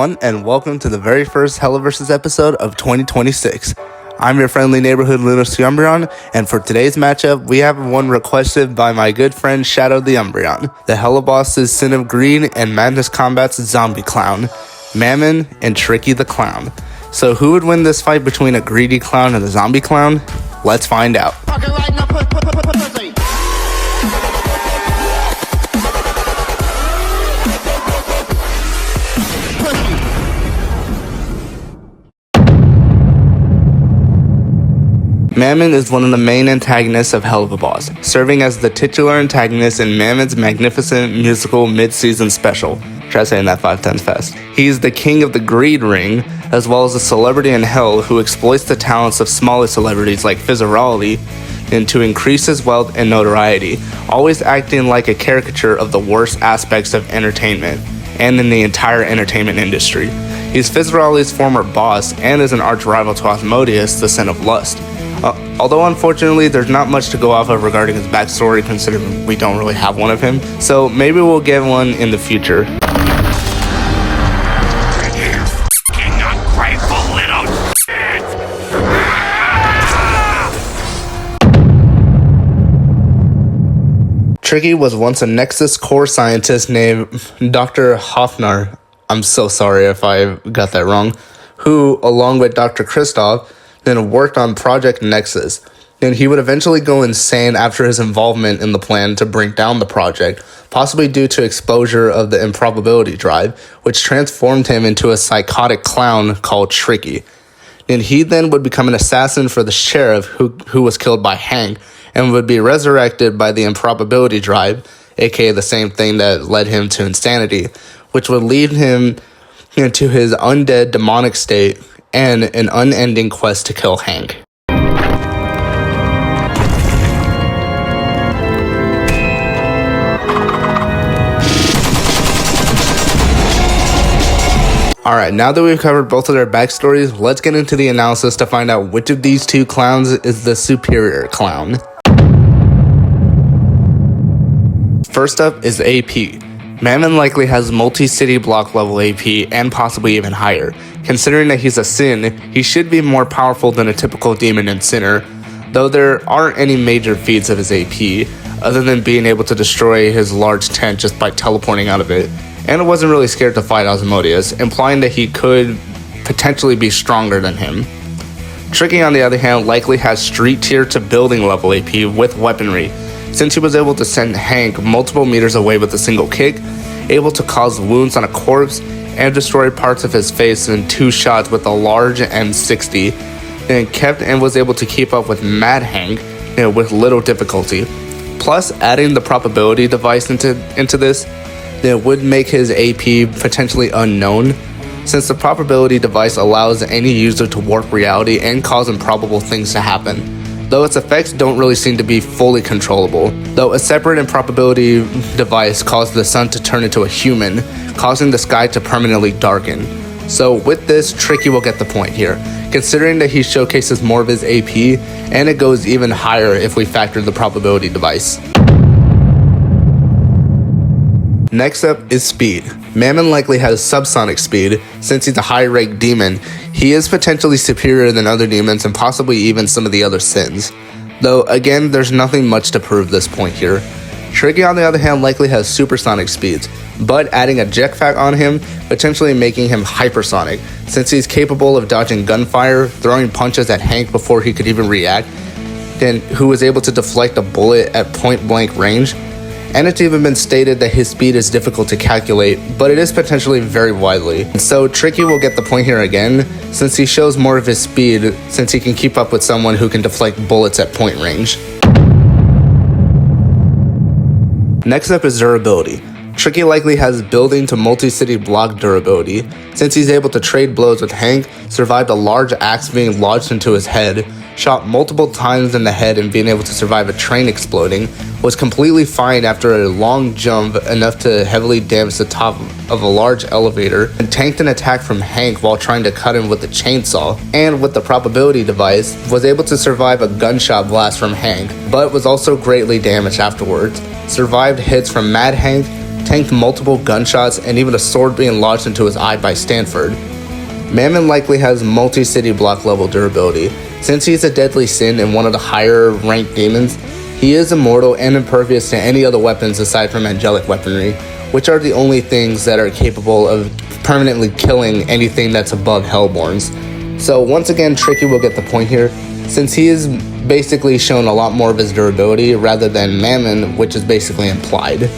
everyone, and welcome to the very first Hellaversus episode of 2026. I'm your friendly neighborhood little Umbreon, and for today's matchup, we have one requested by my good friend Shadow the Umbreon, the Hellaversus Sin of Greed, and Madness Combat's Zombie Clown, Mammon and Tricky the Clown. So who would win this fight between a greedy clown and a zombie clown? Let's find out. Mammon is one of the main antagonists of Hellaversus, serving as the titular antagonist in Mammon's magnificent musical mid-season special. Try saying that 5 times fast. He is the king of the greed ring, as well as a celebrity in hell who exploits the talents of smaller celebrities like Fizzaroli and to increase his wealth and notoriety, always acting like a caricature of the worst aspects of entertainment and in the entire entertainment industry. He's Fizzaroli's former boss and is an arch rival to Asmodeus, the Sin of Lust. Although unfortunately there's not much to go off of regarding his backstory considering we don't really have one of him, so maybe we'll get one in the future. Tricky was once a Nexus core scientist named Dr. Hofnar, I'm so sorry if I got that wrong, who, along with Dr. Kristoff, then worked on Project Nexus. And he would eventually go insane after his involvement in the plan to bring down the project, possibly due to exposure of the improbability drive, which transformed him into a psychotic clown called Tricky. And he then would become an assassin for the sheriff who was killed by Hank, and would be resurrected by the improbability drive, aka the same thing that led him to insanity, which would lead him into his undead demonic state and an unending quest to kill Hank. Alright, now that we've covered both of their backstories, let's get into the analysis to find out which of these two clowns is the superior clown. First up is AP. Mammon likely has multi-city block level AP and possibly even higher. Considering that he's a Sin, he should be more powerful than a typical demon and sinner, though there aren't any major feats of his AP, other than being able to destroy his large tent just by teleporting out of it, and wasn't really scared to fight Asmodeus, implying that he could potentially be stronger than him. Tricky, on the other hand, likely has street tier to building level AP with weaponry, since he was able to send Hank multiple meters away with a single kick, able to cause wounds on a corpse, and destroy parts of his face in 2 shots with a large M60, and was able to keep up with Mad Hank with little difficulty. Plus, adding the probability device into this would make his AP potentially unknown, since the probability device allows any user to warp reality and cause improbable things to happen, though its effects don't really seem to be fully controllable, though a separate improbability device caused the sun to turn into a human, causing the sky to permanently darken. So with this, Tricky will get the point here, considering that he showcases more of his AP, and it goes even higher if we factor the probability device. Next up is speed. Mammon likely has subsonic speed, since he's a high-rank demon. He is potentially superior than other demons and possibly even some of the other Sins. Though again, there's nothing much to prove this point here. Tricky, on the other hand, likely has supersonic speeds, but adding a jetpack on him, potentially making him hypersonic, since he's capable of dodging gunfire, throwing punches at Hank before he could even react, and who was able to deflect a bullet at point-blank range. And it's even been stated that his speed is difficult to calculate, but it is potentially very widely. So Tricky will get the point here again, since he shows more of his speed, since he can keep up with someone who can deflect bullets at point range. Next up is durability. Tricky likely has building to multi-city block durability, since he's able to trade blows with Hank, survived a large axe being lodged into his head, shot multiple times in the head and being able to survive a train exploding, was completely fine after a long jump enough to heavily damage the top of a large elevator, and tanked an attack from Hank while trying to cut him with a chainsaw, and with the probability device, was able to survive a gunshot blast from Hank, but was also greatly damaged afterwards, survived hits from Mad Hank, tanked multiple gunshots and even a sword being lodged into his eye by Stanford. Mammon likely has multi-city block level durability. Since he is a deadly sin and one of the higher ranked demons, he is immortal and impervious to any other weapons aside from angelic weaponry, which are the only things that are capable of permanently killing anything that's above Hellborns. So once again, Tricky will get the point here, since he is basically shown a lot more of his durability rather than Mammon, which is basically implied.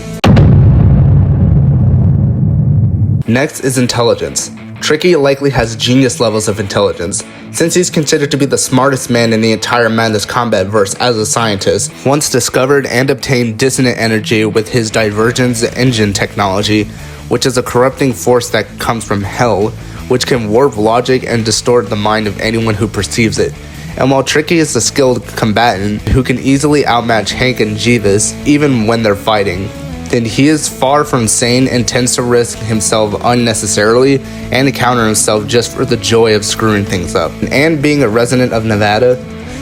Next is intelligence. Tricky likely has genius levels of intelligence, since he's considered to be the smartest man in the entire Madness Combat verse as a scientist. Once discovered and obtained dissonant energy with his divergence engine technology, which is a corrupting force that comes from hell, which can warp logic and distort the mind of anyone who perceives it. And while Tricky is a skilled combatant who can easily outmatch Hank and Jeeves even when they're fighting, then he is far from sane and tends to risk himself unnecessarily and encounter himself just for the joy of screwing things up. And being a resident of Nevada,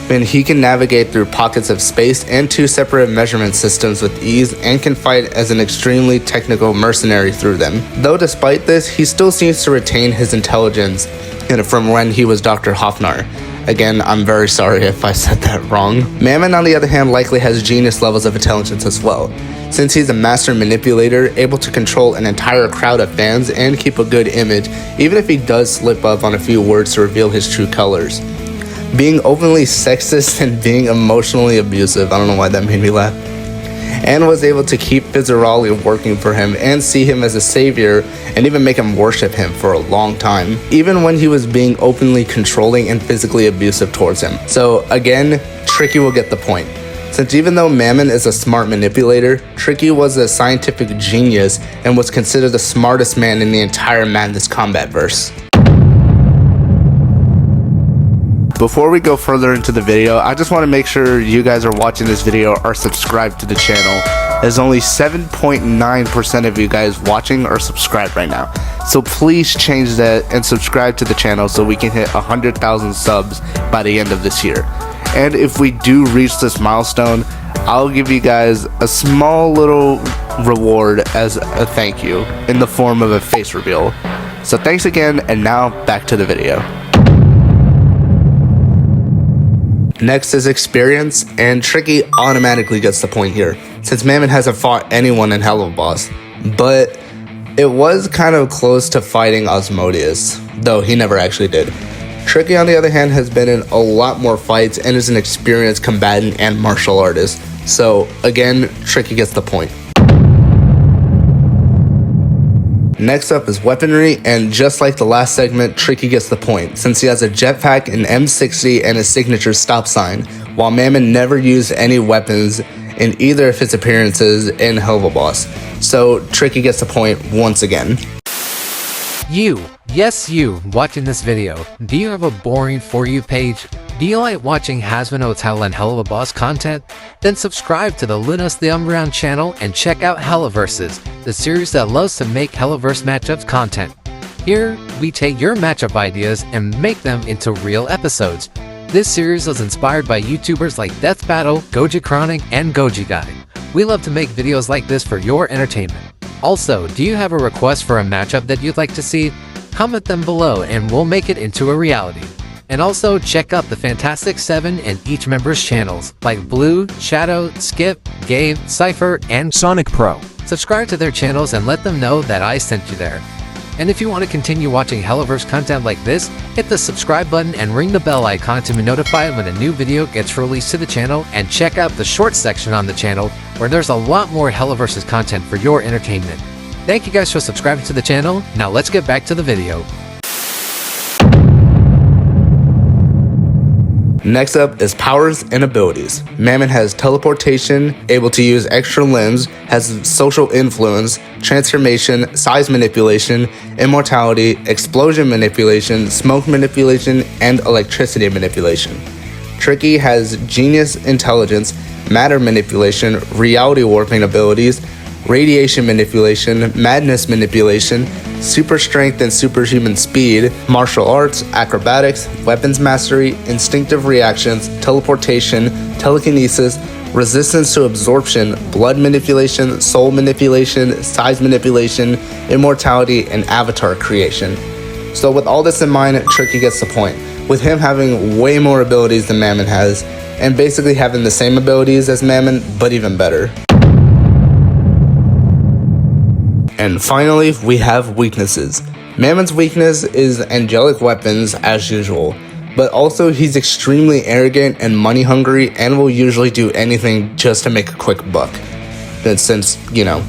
then he can navigate through pockets of space and 2 separate measurement systems with ease and can fight as an extremely technical mercenary through them. Though despite this, he still seems to retain his intelligence from when he was Dr. Hoffnar. Again, I'm very sorry if I said that wrong. Mammon, on the other hand, likely has genius levels of intelligence as well, since he's a master manipulator, able to control an entire crowd of fans and keep a good image, even if he does slip up on a few words to reveal his true colors. Being openly sexist and being emotionally abusive, I don't know why that made me laugh, and was able to keep Fizzaroli working for him and see him as a savior and even make him worship him for a long time, even when he was being openly controlling and physically abusive towards him. So again, Tricky will get the point. Since even though Mammon is a smart manipulator, Tricky was a scientific genius and was considered the smartest man in the entire Madness Combat verse. Before we go further into the video, I just want to make sure you guys are watching this video are subscribed to the channel, as only 7.9% of you guys watching are subscribed right now. So please change that and subscribe to the channel so we can hit 100,000 subs by the end of this year. And if we do reach this milestone, I'll give you guys a small little reward as a thank you in the form of a face reveal. So thanks again, and now back to the video. Next is experience, and Tricky automatically gets the point here, since Mammon hasn't fought anyone in Helluva Boss, but it was kind of close to fighting Osmodeus, though he never actually did. Tricky, on the other hand, has been in a lot more fights and is an experienced combatant and martial artist, so again, Tricky gets the point. Next up is weaponry, and just like the last segment, Tricky gets the point, since he has a jetpack, an M60, and a signature stop sign, while Mammon never used any weapons in either of his appearances in Helluva Boss. So Tricky gets the point once again. Yes you, watching this video. Do you have a boring For You page? Do you like watching Hazbin Hotel and Helluva Boss content? Then subscribe to the Linus the Umbreon channel and check out Hellaversus, the series that loves to make Hellaverse matchups content. Here, we take your matchup ideas and make them into real episodes. This series was inspired by YouTubers like Death Battle, Goji Chronic, and Goji Guy. We love to make videos like this for your entertainment. Also, do you have a request for a matchup that you'd like to see? Comment them below and we'll make it into a reality. And also check out the Fantastic 7 and each member's channels, like Blue, Shadow, Skip, Gabe, Cypher, and SonicPro. Subscribe to their channels and let them know that I sent you there. And if you want to continue watching Hellaverse content like this, hit the subscribe button and ring the bell icon to be notified when a new video gets released to the channel, and check out the shorts section on the channel where there's a lot more Hellaverse content for your entertainment. Thank you guys for subscribing to the channel. Now let's get back to the video. Next up is powers and abilities. Mammon has teleportation, able to use extra limbs, has social influence, transformation, size manipulation, immortality, explosion manipulation, smoke manipulation, and electricity manipulation. Tricky has genius intelligence, matter manipulation, reality warping abilities, radiation manipulation, madness manipulation, super strength and superhuman speed, martial arts, acrobatics, weapons mastery, instinctive reactions, teleportation, telekinesis, resistance to absorption, blood manipulation, soul manipulation, size manipulation, immortality, and avatar creation. So with all this in mind, Tricky gets the point, with him having way more abilities than Mammon has, and basically having the same abilities as Mammon, but even better. And finally, we have weaknesses. Mammon's weakness is angelic weapons as usual, but also he's extremely arrogant and money hungry and will usually do anything just to make a quick buck. And since, you know,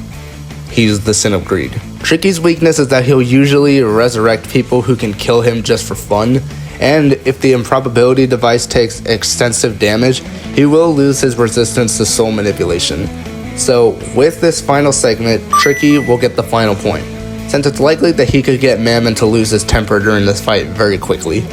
he's the sin of greed. Tricky's weakness is that he'll usually resurrect people who can kill him just for fun, and if the improbability device takes extensive damage, he will lose his resistance to soul manipulation. So with this final segment, Tricky will get the final point, since it's likely that he could get Mammon to lose his temper during this fight very quickly.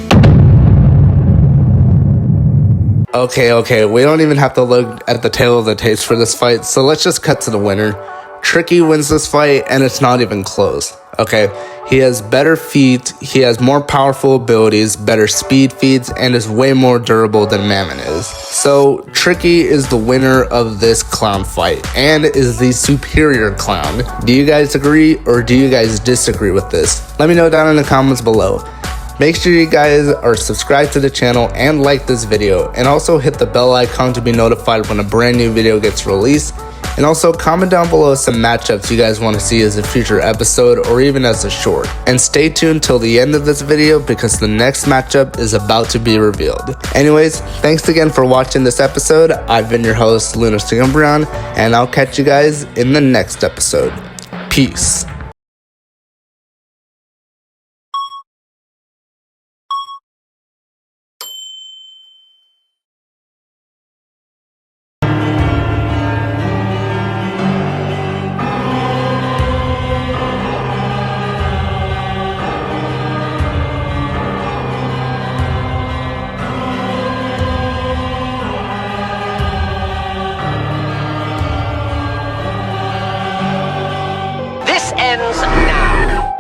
Okay, we don't even have to look at the tail of the tapes for this fight, so let's just cut to the winner. Tricky wins this fight, and it's not even close. Okay, he has better feet, he has more powerful abilities, better speed feats, and is way more durable than Mammon is. So Tricky is the winner of this clown fight, and is the superior clown. Do you guys agree, or do you guys disagree with this? Let me know down in the comments below. Make sure you guys are subscribed to the channel and like this video, and also hit the bell icon to be notified when a brand new video gets released. And also comment down below some matchups you guys want to see as a future episode or even as a short. And stay tuned till the end of this video because the next matchup is about to be revealed. Anyways, thanks again for watching this episode. I've been your host, Umbreon, and I'll catch you guys in the next episode. Peace. Ends now.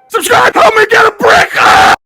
Subscribe, help me get a brick!